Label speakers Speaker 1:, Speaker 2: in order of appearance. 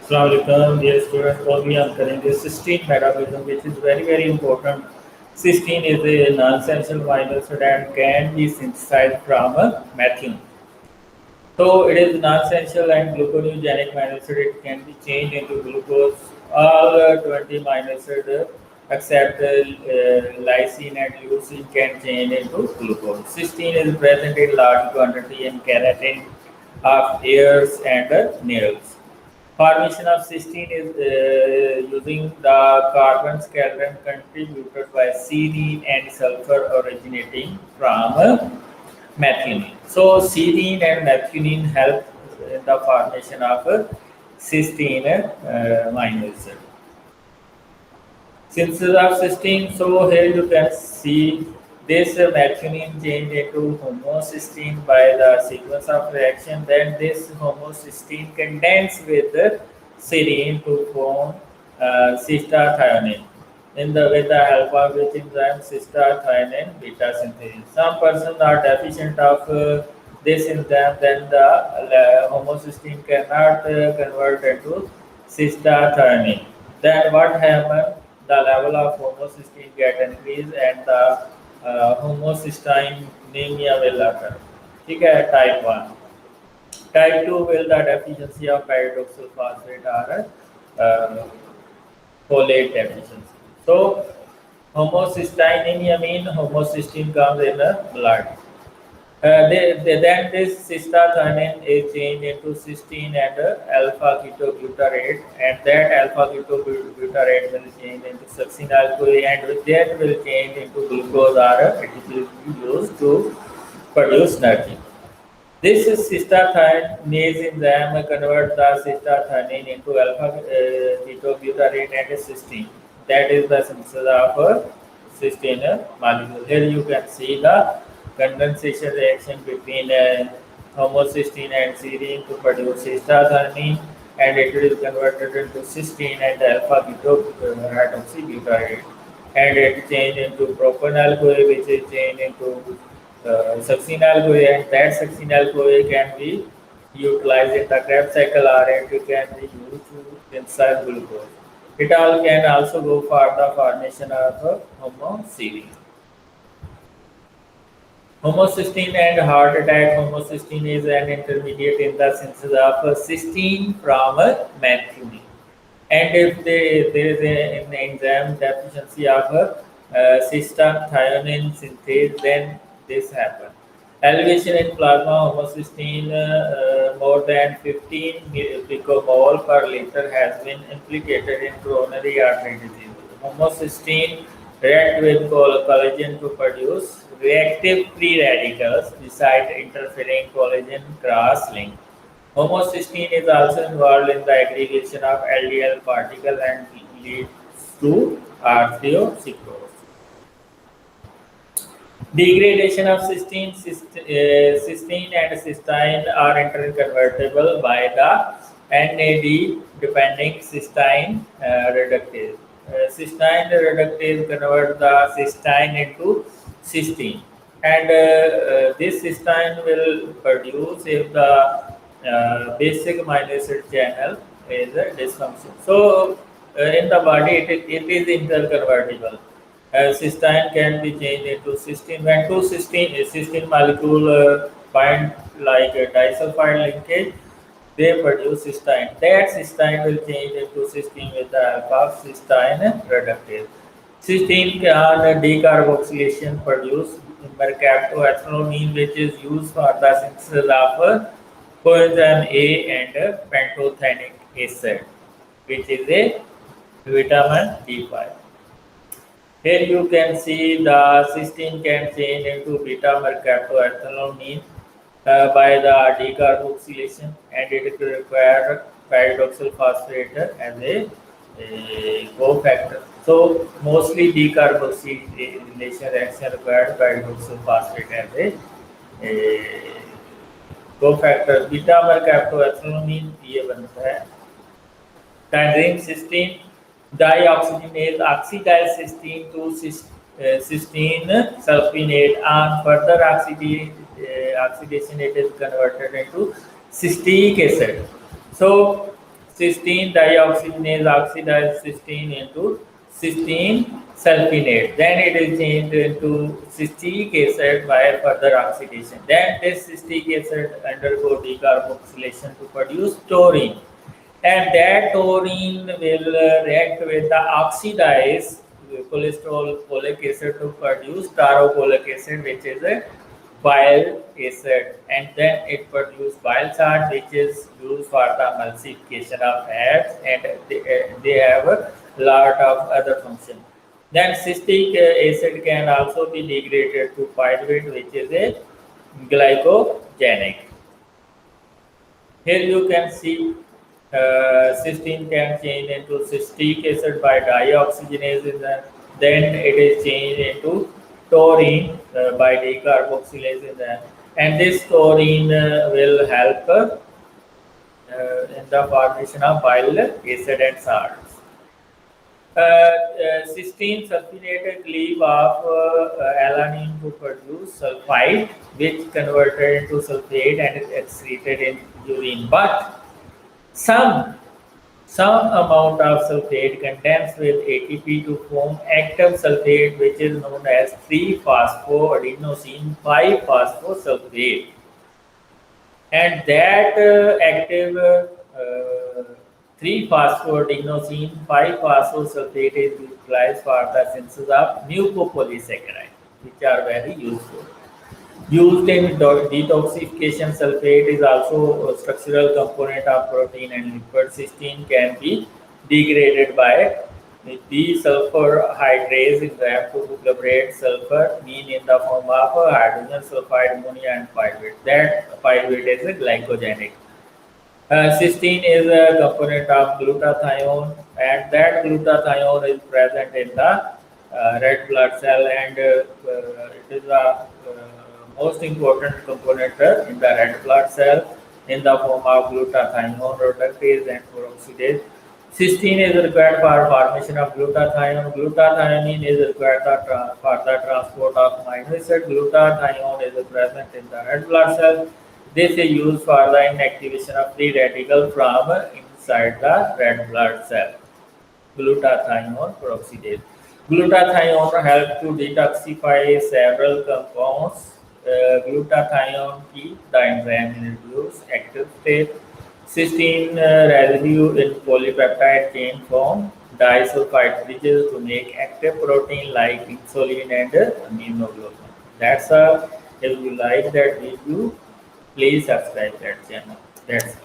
Speaker 1: Assalamualaikum, dear students. All we are करेंगे cysteine metabolism, which is very important. Cysteine is a non-essential amino acid and can be synthesized from methionine. So it is non-essential and gluconeogenic amino acid. It can be changed into glucose. All 20 amino acid except lysine and leucine can change into glucose. Cysteine is present in large quantity in keratin of hairs and nails. Formation of cysteine is using the carbon skeleton contributed by serine and sulfur originating from methionine. So serine and methionine help in the formation of cysteine amino acid. Synthesis of cysteine. So here you can see this methionine change into homocysteine by the sequence of reaction. Then this homocysteine condense with the serine to form cystathionine. With the help of which enzyme cystathionine beta synthesis. Some persons are deficient of this enzyme, then the homocysteine cannot convert into cystathionine. Then what happens? The level of homocysteine get increased and the homocystinemia will occur. ठीक है, type 1. Type 2 will the deficiency of pyridoxal phosphate or folate deficiency. So homocystinemia means homocysteine comes in the blood. Then this cystathionine is changed into cysteine and alpha ketobutyrate, and that alpha ketobutyrate will change into succinyl-CoA, and with that will change into glucose, or it will be used to produce energy. This cystathionase enzyme converts the cystathionine into alpha ketobutyrate and cysteine. That is the synthesis of cysteine molecule. Here you can see the condensation reaction between homocysteine and serine to produce cystathionine, and it is converted into cysteine and alpha ketobutyrate, and it changed into propanol-CoA, which is changed into succinyl-CoA, and that succinyl-CoA can be utilized in the Krebs cycle, or it can be used to synthesize glucose. It all can also go for the formation of homoserine. Homocysteine and heart attack. Homocysteine is an intermediate in the synthesis of cysteine from methionine. And if there is an enzyme deficiency of cystathionine synthase, then this happens. Elevation in plasma homocysteine more than 15 picomole per liter has been implicated in coronary artery disease. Homocysteine react with collagen to produce reactive free radicals beside interfering collagen cross link. Homocysteine is also involved in the aggregation of LDL particles and leads to arteriosclerosis. Degradation of cysteine, cysteine and cysteine are interconvertible by the NAD-dependent cysteine reductase. Cysteine reductase converts the cysteine into cysteine, and this cysteine will produce if the basic amino acid channel is a dysfunction. So in the body it is interconvertible. Cysteine can be changed into cysteine. When two cysteine molecule bind like a disulfide linkage, they produce cysteine. That cysteine will change into cysteine with the alpha cysteine reductase. Cysteine can decarboxylation produce mercaptoethanolamine, which is used for the synthesis of coenzyme A and pantothenic acid, which is a vitamin B5. Here you can see the cysteine can change into beta mercaptoethanolamine by the decarboxylation, and it will require pyridoxal phosphate as a cofactor. So mostly decarboxylation reaction required pyridoxal phosphate as a cofactor. Beta mercaptoethanolamine ये बनता है. Tyrene cysteine dioxygenase oxidize cysteine to cysteine sulfonate. On further oxidation, it is converted into cystic acid. So cysteine dioxygenase oxidizes cysteine into cysteine sulfonate. Then it is changed into cystic acid by further oxidation. Then this cystic acid undergo decarboxylation to produce taurine. And that taurine will react with the oxidized cholesterol folic acid to produce tarofolic acid, which is a bile acid, and then it produces bile salt, which is used for the emulsification of fats, and they have a lot of other functions. Then cystic acid can also be degraded to pyruvate, which is a glycogenic. Here you can see cysteine can change into cystic acid by dioxygenase, then it is changed into taurine by decarboxylase, and this taurine will help in the formation of bile acid and salts. Cysteine sulfonated leave of alanine to produce sulfite, which converted into sulfate and is excreted in urine. But some amount of sulfate condenses with ATP to form active sulfate, which is known as 3-phosphoadenosine 5-phosphosulfate. And that active 3-phosphoadenosine 5-phosphosulfate is utilized for the synthesis of mucopolysaccharides, which are very useful. Used in detoxification, sulfate is also a structural component of protein and lipid. Cysteine can be degraded by desulfur hydrase enzyme to liberate sulfur, mean in the form of hydrogen sulfide, ammonia, and pyruvate. That pyruvate is a glycogenic. Cysteine is a component of glutathione, and that glutathione is present in the red blood cell, and it is a most important component in the red blood cell in the form of glutathione, reductase, and peroxidase. Cysteine is required for formation of glutathione. Glutathione is required for the transport of amino acid. Glutathione is present in the red blood cell. This is used for the inactivation of free radical from inside the red blood cell. Glutathione peroxidase. Glutathione helps to detoxify several compounds. Glutathione keeps the enzyme in reduced active state. Cysteine residue in polypeptide chain form disulfide bridges to make active protein like insulin and immunoglobulin. That's if you like that video, please subscribe that channel. That's